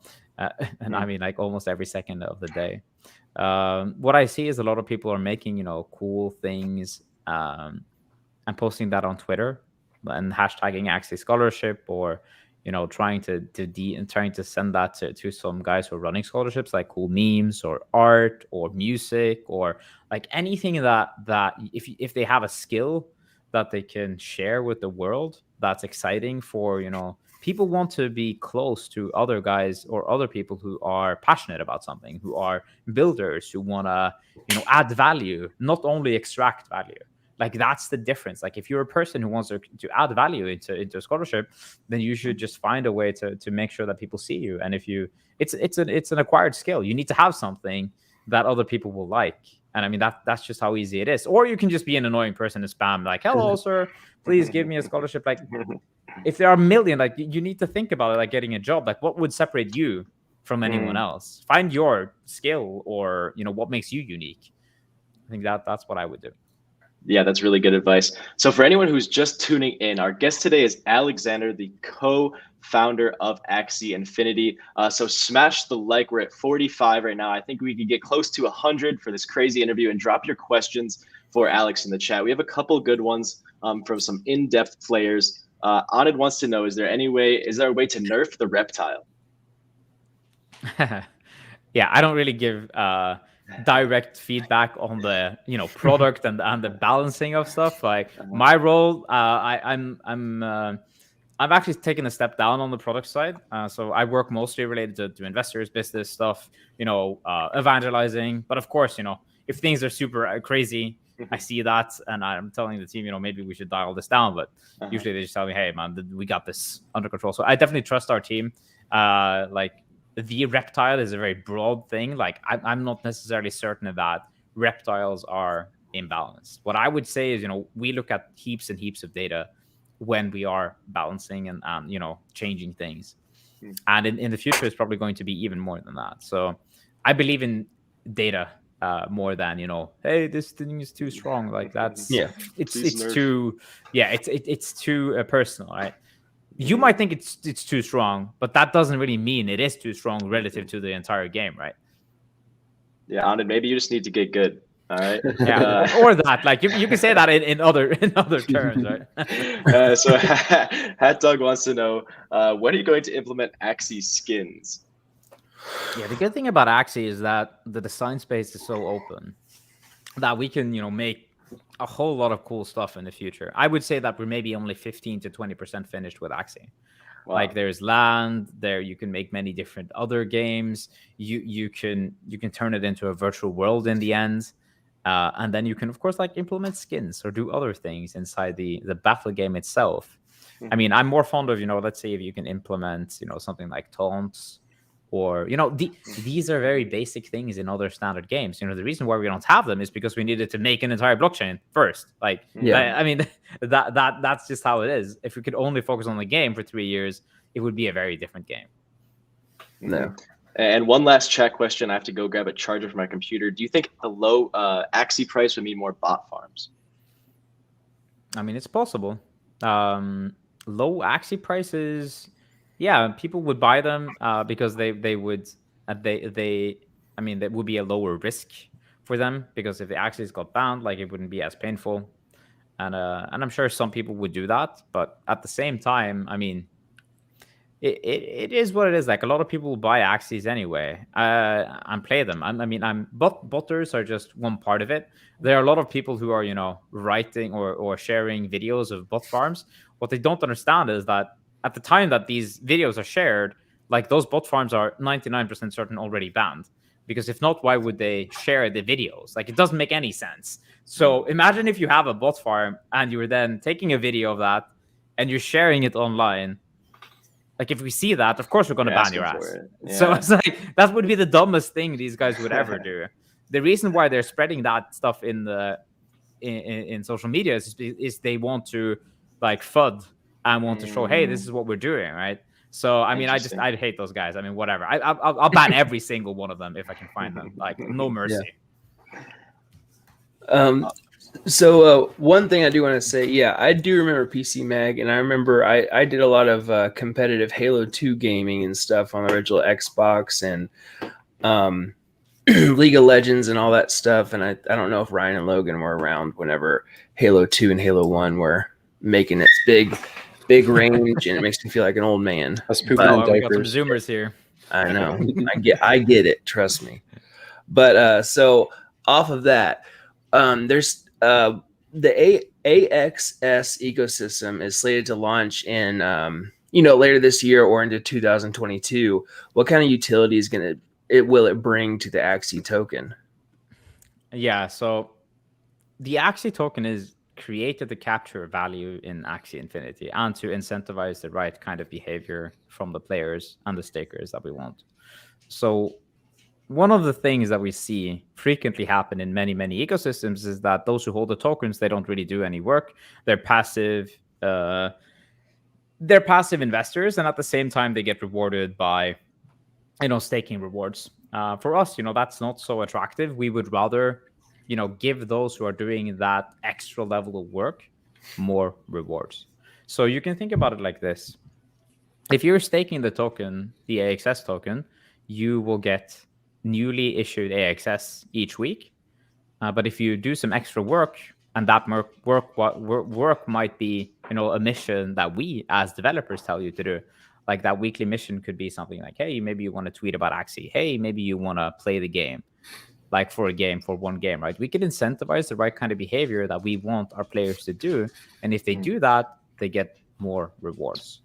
and I mean, like, almost every second of the day. What I see is a lot of people are making, cool things, and posting that on Twitter. and hashtagging Axie Scholarship, or trying to send that to some guys who are running scholarships, like cool memes or art or music, or like anything that if they have a skill that they can share with the world, that's exciting for people want to be close to other guys or other people who are passionate about something, who are builders, who want to add value, not only extract value. Like, that's the difference. Like, if you're a person who wants to add value into a scholarship, then you should just find a way to make sure that people see you. And if you, it's an acquired skill. You need to have something that other people will like. And I mean, that's just how easy it is. Or you can just be an annoying person and spam like, "Hello, sir, please give me a scholarship." Like, if there are a million, like, you need to think about it, like getting a job. Like, what would separate you from anyone else? Find your skill, or what makes you unique. I think that's what I would do. Yeah, that's really good advice. So for anyone who's just tuning in, our guest today is Alexander, the co-founder of Axie Infinity. So smash the like. We're at 45 right now. I think we could get close to 100 for this crazy interview, and drop your questions for Alex in the chat. We have a couple good ones from some in-depth players. Anand wants to know, is there a way to nerf the reptile? Yeah, I don't really give direct feedback on the product and the balancing of stuff. Like, my role, I've actually taken a step down on the product side. So I work mostly related to investors, business stuff, evangelizing. But of course, if things are super crazy, I see that, and I'm telling the team, maybe we should dial this down. But usually they just tell me, "Hey, man, we got this under control." So I definitely trust our team. Like, the reptile is a very broad thing. Like, I'm not necessarily certain that reptiles are imbalanced. What I would say is, we look at heaps and heaps of data when we are balancing and changing things. And in the future, it's probably going to be even more than that. So I believe in data more than, hey, this thing is too strong. Like, that's it's too personal, right? You might think it's too strong, but that doesn't really mean it is too strong relative to the entire game, right? Yeah, Anand, maybe you just need to get good. All right. Yeah, or that. Like, you can say that in other terms, right? So Hat Dog wants to know, when are you going to implement Axie skins? Yeah, the good thing about Axie is that the design space is so open that we can, make a whole lot of cool stuff in the future. I would say that we're maybe only 15 to 20% finished with Axie. Wow. Like, there's land there. You can make many different other games. You can turn it into a virtual world in the end. And then you can, of course, like, implement skins or do other things inside the battle game itself. I mean, I'm more fond of, let's say if you can implement, something like taunts, or, these are very basic things in other standard games. The reason why we don't have them is because we needed to make an entire blockchain first. Like, I mean, that's just how it is. If we could only focus on the game for 3 years, it would be a very different game. No. And one last chat question. I have to go grab a charger for my computer. Do you think the low Axie price would mean more bot farms? I mean, it's possible. Low Axie prices, yeah, people would buy them because they would I mean, that would be a lower risk for them, because if the Axies got banned, like, it wouldn't be as painful. And I'm sure some people would do that, but at the same time, I mean, it is what it is. Like, a lot of people will buy Axies anyway and play them. Botters are just one part of it. There are a lot of people who are, writing or sharing videos of bot farms. What they don't understand is that at the time that these videos are shared, like, those bot farms are 99% certain already banned. Because if not, why would they share the videos? Like, it doesn't make any sense. So imagine if you have a bot farm and you're then taking a video of that and you're sharing it online. Like, if we see that, of course we're going to ban your ass. Yeah. So it's like, that would be the dumbest thing these guys would ever do. The reason why they're spreading that stuff in social media is they want to, like, FUD and want to show, hey, this is what we're doing, right? So I mean, I hate those guys. I mean, whatever. I'll ban every single one of them if I can find them. Like, no mercy. Yeah. So one thing I do want to say, yeah, I do remember PC Mag, and I remember I did a lot of competitive Halo 2 gaming and stuff on the original Xbox, and League of Legends and all that stuff. And I don't know if Ryan and Logan were around whenever Halo 2 and Halo 1 were making its big range, and it makes me feel like an old man. Us pooping But- in we got some diapers. Zoomers here. I know. I get it. Trust me. But so off of that, there's the AXS ecosystem is slated to launch in later this year or into 2022. What kind of utility is will it bring to the Axie token? Yeah, so the Axie token is created to capture value in Axie Infinity and to incentivize the right kind of behavior from the players and the stakers that we want. So one of the things that we see frequently happen in many ecosystems is that those who hold the tokens, they don't really do any work. They're passive investors, and at the same time they get rewarded by staking rewards. For us, that's not so attractive. We would rather give those who are doing that extra level of work more rewards. So you can think about it like this. If you're staking the token, the AXS token, you will get newly issued AXS each week. But if you do some extra work, and that work might be a mission that we as developers tell you to do. Like that weekly mission could be something like, hey, maybe you want to tweet about Axie. Hey, maybe you want to play the game. Like for one game, right? We could incentivize the right kind of behavior that we want our players to do. And if they do that, they get more rewards.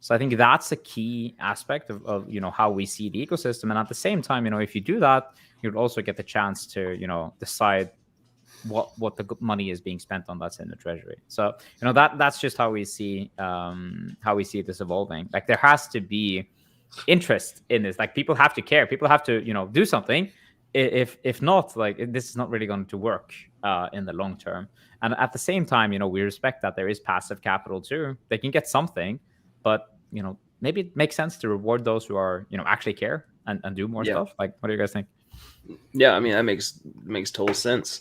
So I think that's a key aspect of how we see the ecosystem. And at the same time, if you do that, you'll also get the chance to, decide what the money is being spent on that's in the treasury. So, that's just how we see this evolving. Like there has to be interest in this. Like people have to care. People have to, do something. If not, like this is not really going to work in the long term. And at the same time, we respect that there is passive capital too. They can get something, but maybe it makes sense to reward those who are actually care and do more stuff. Like, what do you guys think? Yeah, I mean that makes total sense.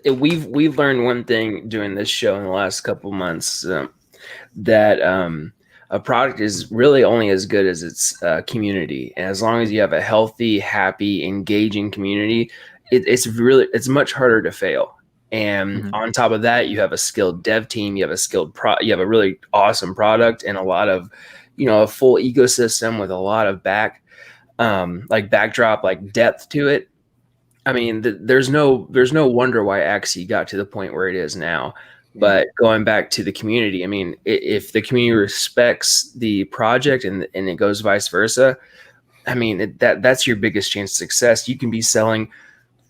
We've learned one thing doing this show in the last couple months, that a product is really only as good as its community, and as long as you have a healthy, happy, engaging community, it's much harder to fail. And on top of that, you have a skilled dev team, you have you have a really awesome product, and a lot of a full ecosystem with a lot of backdrop, like depth to it. I mean, there's no wonder why Axie got to the point where it is now. But going back to the community, I mean, if the community respects the project and it goes vice versa, I mean, that's your biggest chance of success. You can be selling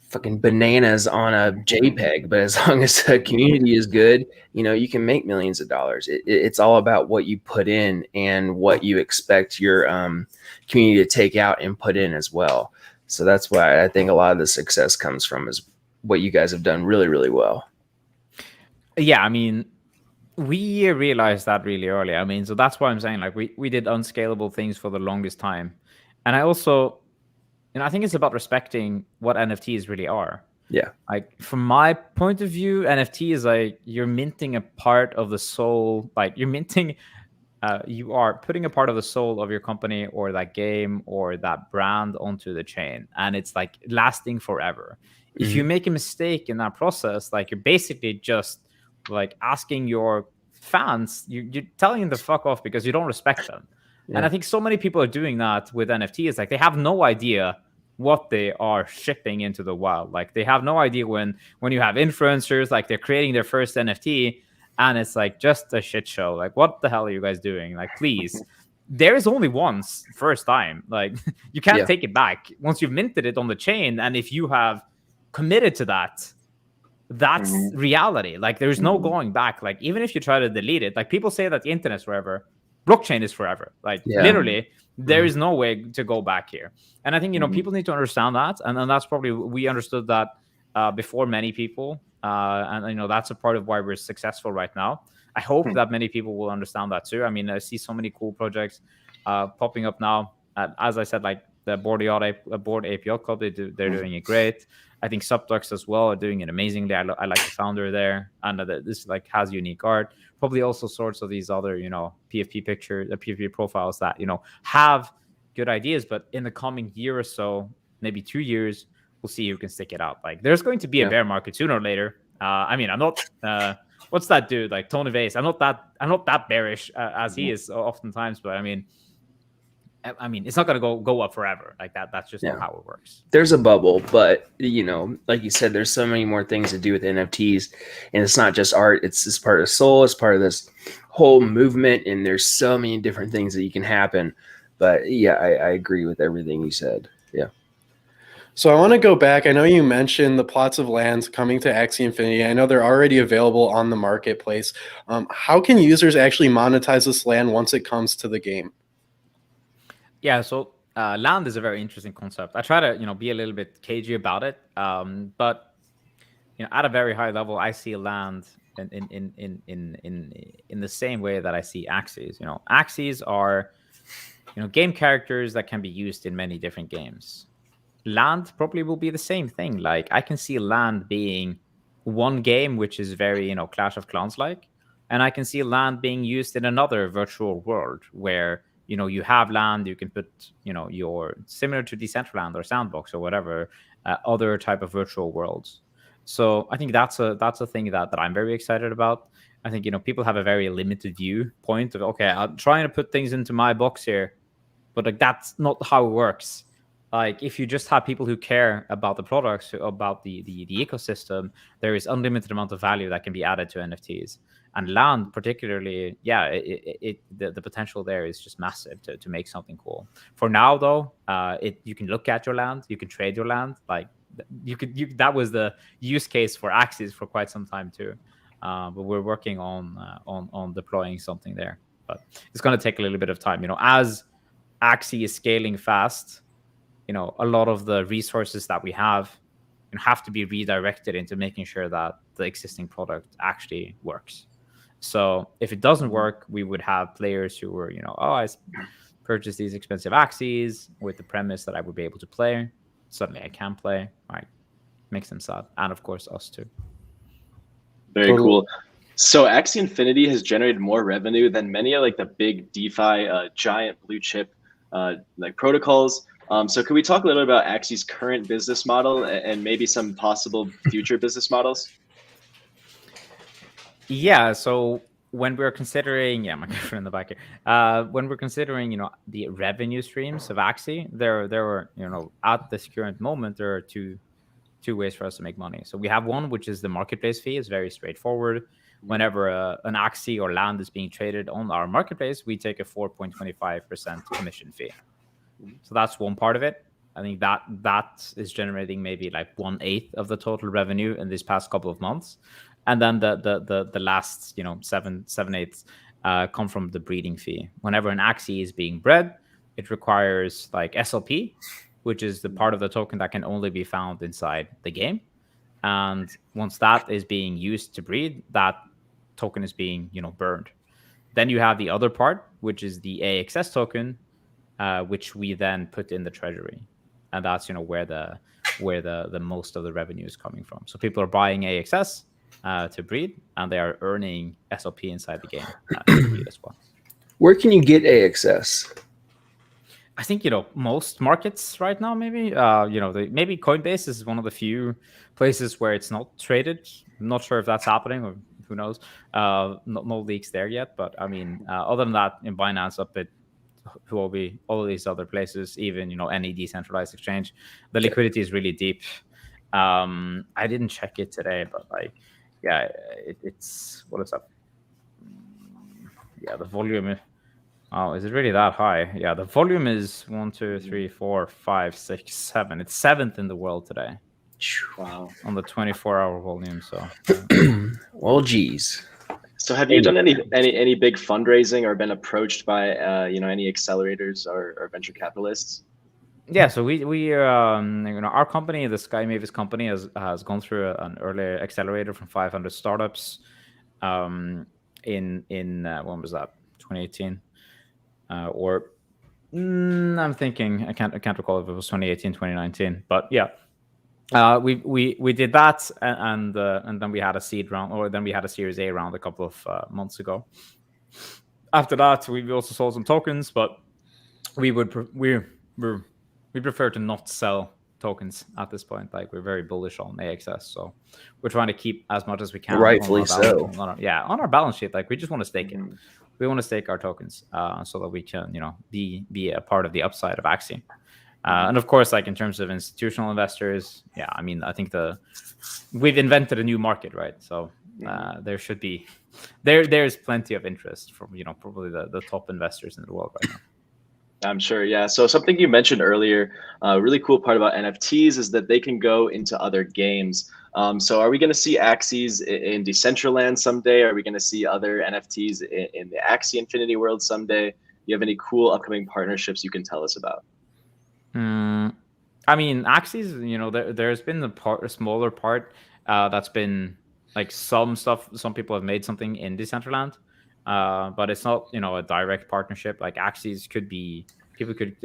fucking bananas on a JPEG, but as long as the community is good, you can make millions of dollars. It's all about what you put in and what you expect your community to take out and put in as well. So that's why I think a lot of the success comes from is what you guys have done really, really well. Yeah, I mean, we realized that really early. I mean, so that's why I'm saying like we did unscalable things for the longest time. And I also, I think it's about respecting what NFTs really are. Yeah. Like from my point of view, NFT is like you're minting a part of the soul. Like you're minting, you are putting a part of the soul of your company or that game or that brand onto the chain, and it's like lasting forever. Mm-hmm. If you make a mistake in that process, like you're basically just like asking your fans, you're telling them to fuck off because you don't respect them. Yeah. And I think so many people are doing that with NFTs. Like they have no idea what they are shipping into the wild. Like they have no idea when you have influencers, like they're creating their first NFT and it's like just a shit show. Like, what the hell are you guys doing? Like, please, there is only once first time. Like you can't take it back once you've minted it on the chain. And if you have committed to that, that's reality. Like there's no going back. Like even if you try to delete it, like people say that the internet's forever, blockchain is forever. Like literally there is no way to go back here. And I think, people need to understand that. And that's probably, we understood that before many people. And that's a part of why we're successful right now. I hope that many people will understand that too. I mean, I see so many cool projects popping up now. As I said, like the Board APL Club, they're doing it great. I think Subducts as well are doing it amazingly. I like the founder there, and this like has unique art. Probably also sorts of these other, PFP pictures, PFP profiles that have good ideas. But in the coming year or so, maybe 2 years, we'll see who can stick it out. Like there's going to be a bear market sooner or later. I mean, I'm not what's that dude like Tony Vase? I'm not that bearish as he is oftentimes, but I mean, it's not going to go up forever like that. That's just not how it works. There's a bubble, but like you said, there's so many more things to do with NFTs, and it's not just art. It's part of soul. It's part of this whole movement, and there's so many different things that you can happen. But yeah, I agree with everything you said. Yeah. So I want to go back. I know you mentioned the plots of lands coming to Axie Infinity. I know they're already available on the marketplace. How can users actually monetize this land once it comes to the game? Yeah, so land is a very interesting concept. I try to be a little bit cagey about it, but at a very high level, I see land in the same way that I see Axies. Axies are game characters that can be used in many different games. Land probably will be the same thing. Like I can see land being one game, which is very Clash of Clans like, and I can see land being used in another virtual world where you have land, you can put your similar to Decentralized or Sandbox or whatever other type of virtual worlds. So I think that's a thing that I'm very excited about. I think people have a very limited viewpoint of, okay, I'm trying to put things into my box here, but like that's not how it works. Like if you just have people who care about the products, about the ecosystem, there is unlimited amount of value that can be added to NFTs. And land particularly, the potential there is just massive to make something cool. For now though, you can look at your land, you can trade your land. Like that was the use case for Axies for quite some time too. But we're working on deploying something there. But it's going to take a little bit of time. As Axie is scaling fast, a lot of the resources that we have to be redirected into making sure that the existing product actually works. So if it doesn't work, we would have players who were, I purchased these expensive Axies with the premise that I would be able to play. Suddenly I can play. Right, makes them sad, and of course us too. Very cool. So Axie Infinity has generated more revenue than many of like the big DeFi giant blue chip like protocols. So can we talk a little bit about Axie's current business model and maybe some possible future business models? Yeah. So when we're considering, my girlfriend in the back here, when we're considering, the revenue streams of Axie, there were, at this current moment, there are two ways for us to make money. So we have one, which is the marketplace fee. It's very straightforward. Whenever an Axie or land is being traded on our marketplace, we take a 4.25% commission fee. So that's one part of it. I think that is generating maybe like 1/8 of the total revenue in these past couple of months. And then the last 7/8 come from the breeding fee. Whenever an Axie is being bred, it requires like SLP, which is the part of the token that can only be found inside the game. And once that is being used to breed, that token is being burned. Then you have the other part, which is the AXS token, which we then put in the treasury, and that's where the most of the revenue is coming from. So people are buying AXS to breed, and they are earning SLP inside the game to breed as well. Where can you get AXS? I think most markets right now. Maybe maybe Coinbase is one of the few places where it's not traded. I'm not sure if that's happening, or who knows. No leaks there yet, but I mean, other than that, in Binance, Upbit, Huobi, all of these other places, even any decentralized exchange, the liquidity is really deep. I didn't check it today, but like, yeah, it's what is up? Yeah, the volume. Oh, is it really that high? Yeah, the volume is 1, 2, 3, 4, 5, 6, 7. It's 7th in the world today. Wow. On the 24-hour volume. So, well, geez. So have you done any big fundraising or been approached by any accelerators or venture capitalists? Yeah, so we our company, the Sky Mavis company, has gone through an early accelerator from 500 startups. In when was that? 2018. I'm thinking I can't recall if it was 2018, 2019, but yeah, we did that, and then we had a seed round, or then we had a Series A round a couple of months ago. After that, we also sold some tokens, but we prefer to not sell tokens at this point. Like, we're very bullish on AXS, so we're trying to keep as much as we can. Rightfully on so. On our balance sheet. Like, we just want to stake it. We want to stake our tokens so that we can, be a part of the upside of Axie. And of course, like, in terms of institutional investors, yeah, I mean, I think we've invented a new market, right? So there should be there's plenty of interest from probably the top investors in the world right now. I'm sure, yeah. So something you mentioned earlier, a really cool part about NFTs is that they can go into other games. So are we going to see Axies in Decentralized someday? Are we going to see other NFTs in the Axie Infinity world someday? Do you have any cool upcoming partnerships you can tell us about? I mean, Axies, there's been a smaller part that's been like some stuff. Some people have made something in Decentraland. But it's not, a direct partnership. Like, Axies could be, people could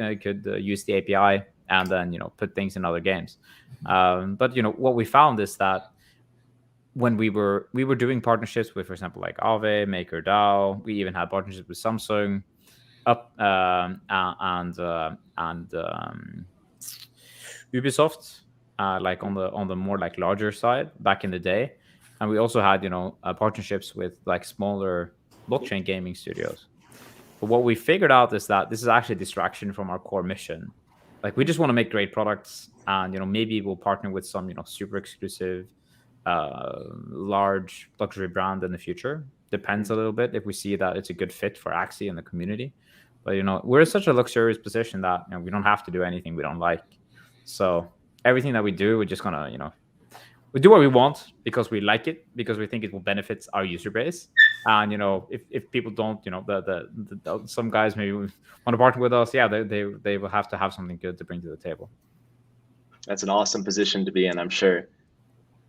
use the API and then, put things in other games. But what we found is that when we were doing partnerships with, for example, like Aave, MakerDAO, we even had partnerships with Samsung, and Ubisoft, like on the more like larger side back in the day, and we also had partnerships with like smaller blockchain gaming studios. But what we figured out is that this is actually a distraction from our core mission. Like, we just want to make great products, and maybe we'll partner with some super exclusive large luxury brand in the future. Depends a little bit if we see that it's a good fit for Axie and the community. But we're in such a luxurious position that we don't have to do anything we don't like. So everything that we do, we're just gonna we do what we want because we like it, because we think it will benefit our user base. And if people don't, some guys maybe want to partner with us, yeah, they will have to have something good to bring to the table. That's an awesome position to be in, I'm sure.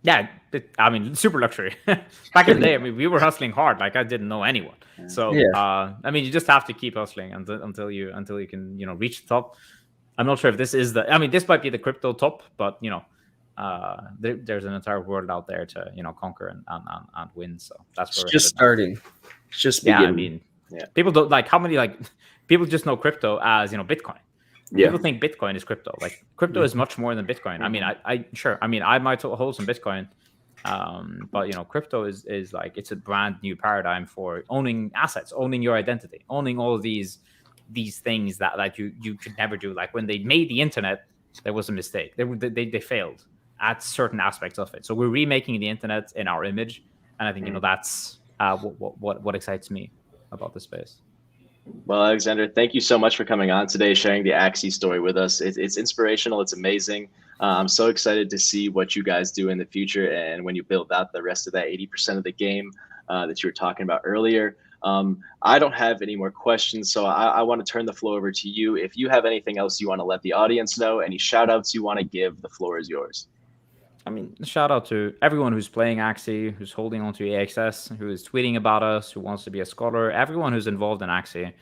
Yeah, I mean, super luxury. Back in the day, I mean, we were hustling hard. Like, I didn't know anyone. So I mean, you just have to keep hustling until you can reach the top. I'm not sure if this is this might be the crypto top, but there's an entire world out there to conquer and win. So that's where it's just starting. It's just beginning. I mean, people don't like how many people just know crypto as Bitcoin. People think Bitcoin is crypto. Like, crypto is much more than Bitcoin. I mean, I might hold some Bitcoin, but crypto is like, it's a brand new paradigm for owning assets, owning your identity, owning all of these things that you could never do. Like, when they made the internet, there was a mistake. They failed at certain aspects of it. So we're remaking the internet in our image, and I think that's what excites me about the space. Well, Alexander, thank you so much for coming on today, sharing the Axie story with us. It's inspirational. It's amazing. I'm so excited to see what you guys do in the future, and when you build out the rest of that 80% of the game that you were talking about earlier. I don't have any more questions, so I want to turn the floor over to you. If you have anything else you want to let the audience know, any shout outs you want to give, the floor is yours. I mean, shout out to everyone who's playing Axie, who's holding on to AXS, who is tweeting about us, who wants to be a scholar, everyone who's involved in Axie.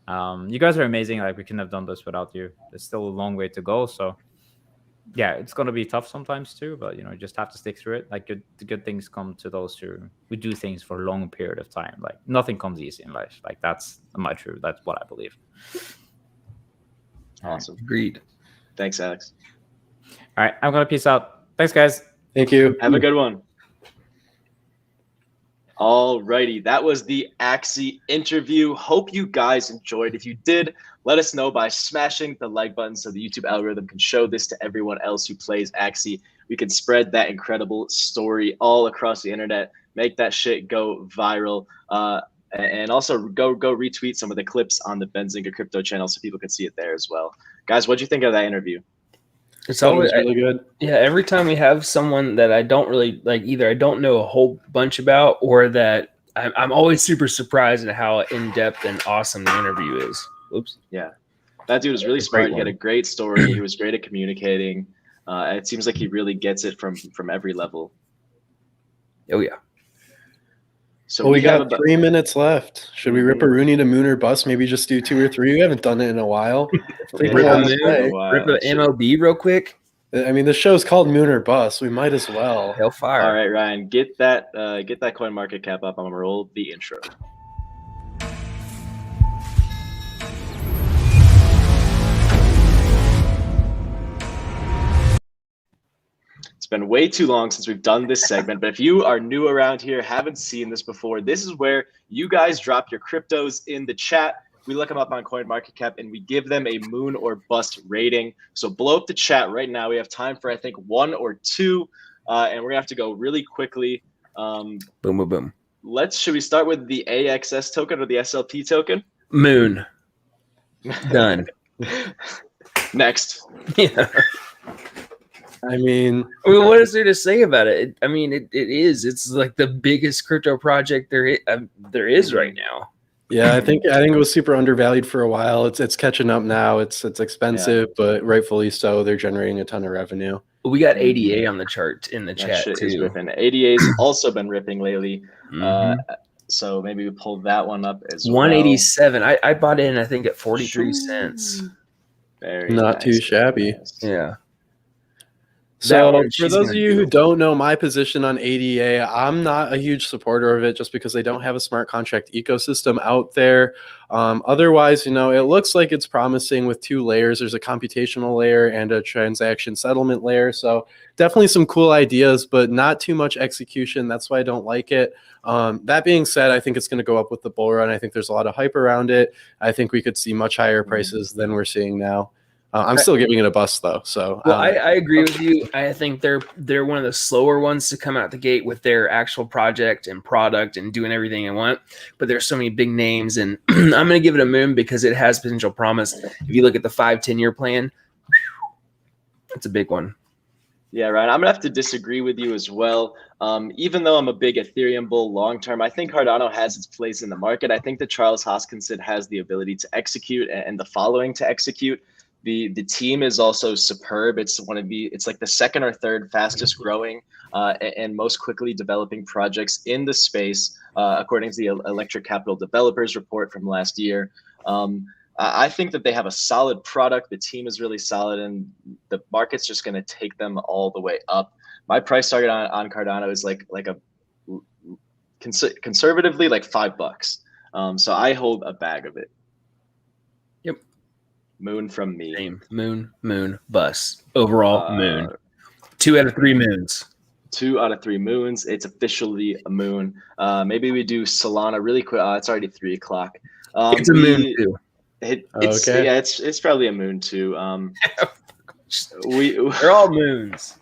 You guys are amazing. Like, we couldn't have done this without you. There's still a long way to go. So yeah, it's going to be tough sometimes too, but you just have to stick through it. Like, the good things come to those who do things for a long period of time. Like, nothing comes easy in life. Like, that's my truth. That's what I believe. Awesome. Agreed. Thanks, Alex. All right, I'm going to peace out. Thanks, guys. Thank you. Have a good one. All righty, that was the Axie interview. Hope you guys enjoyed. If you did, let us know by smashing the like button so the YouTube algorithm can show this to everyone else who plays Axie. We can spread that incredible story all across the internet, make that shit go viral, and also go retweet some of the clips on the Benzinga crypto channel so people can see it there as well. Guys, what'd you think of that interview? It's always really good. Yeah, every time we have someone that I don't really like, either I don't know a whole bunch about, or that I'm always super surprised at how in-depth and awesome the interview is. Oops. Yeah, that dude was really smart. He had a great story. He was great at communicating. And it seems like he really gets it from every level. Oh yeah. So well, we got 3 minutes left. Should we rip a Rooney to moon or bust? Maybe just do 2 or 3. We haven't done it in a while. Rip the MLB real quick. I mean, the show's called Moon or Bust. We might as well. Hellfire. All right, Ryan, get that CoinMarketCap up. I'm gonna roll the intro. been way too long since we've done this segment, but if you are new around here, haven't seen this before, this is where you guys drop your cryptos in the chat. We look them up on CoinMarketCap and we give them a moon or bust rating. So blow up the chat right now. We have time for, I think, 1 or 2, and we're gonna have to go really quickly. Boom, boom, boom. Should we start with the AXS token or the SLP token? Moon. Done. Next. Yeah. I mean, what is there to say about it? It is. It's like the biggest crypto project there is right now. Yeah, I think it was super undervalued for a while. It's catching up now. It's expensive, but rightfully so. They're generating a ton of revenue. We got ADA on the chart in the That chat shit too. is ripping. ADA's also been ripping lately. Mhm. So maybe we pull that one up as 187. I bought in, I think, at 43 cents. Very Not nice. too shabby. Yeah. So one, for she's those of gonna you do. who don't know my position on ADA, I'm not a huge supporter of it just because they don't have a smart contract ecosystem out there. Otherwise, it looks like it's promising with 2 layers. There's a computational layer and a transaction settlement layer. So definitely some cool ideas, but not too much execution. That's why I don't like it. That being said, I think it's going to go up with the bull run. I think there's a lot of hype around it. I think we could see much higher prices than we're seeing now. I'm still giving it a bust though. So well, I agree with you. I think they're one of the slower ones to come out the gate with their actual project and product and doing everything they want. But there's so many big names, and I'm going to give it a moon because it has potential promise. If you look at the 5-10 year plan, it's a big one. Yeah, Ryan, I'm gonna have to disagree with you as well. Even though I'm a big Ethereum bull long term, I think Cardano has its place in the market. I think that Charles Hoskinson has the ability to execute and the following to execute. The team is also superb. It's like the 2nd or 3rd fastest growing and most quickly developing projects in the space, according to the Electric Capital Developers report from last year. I think that they have a solid product. The team is really solid, and the market's just going to take them all the way up. My price target on Cardano is like a conservatively like $5. So I hold a bag of it. Yep. Moon from me. Same. Moon, bust. Overall, moon. 2 out of 3 moons. 2 out of 3 moons. It's officially a moon. Maybe we do Solana really quick. It's already 3 o'clock. It's a moon too. Okay. Yeah, it's probably a moon too. They're all moons.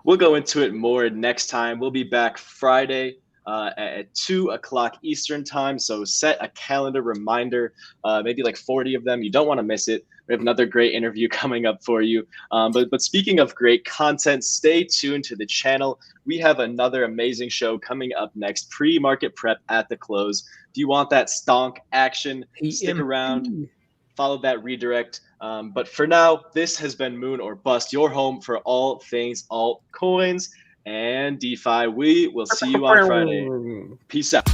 We'll go into it more next time. We'll be back Friday at 2 o'clock Eastern time. So set a calendar reminder, maybe like 40 of them. You don't want to miss it. We have another great interview coming up for you. But speaking of great content, stay tuned to the channel. We have another amazing show coming up next, pre-market prep at the close. If you want that stonk action, stick around, follow that redirect. But for now, this has been Moon or Bust, your home for all things altcoins and DeFi. We will see you on Friday. Peace out.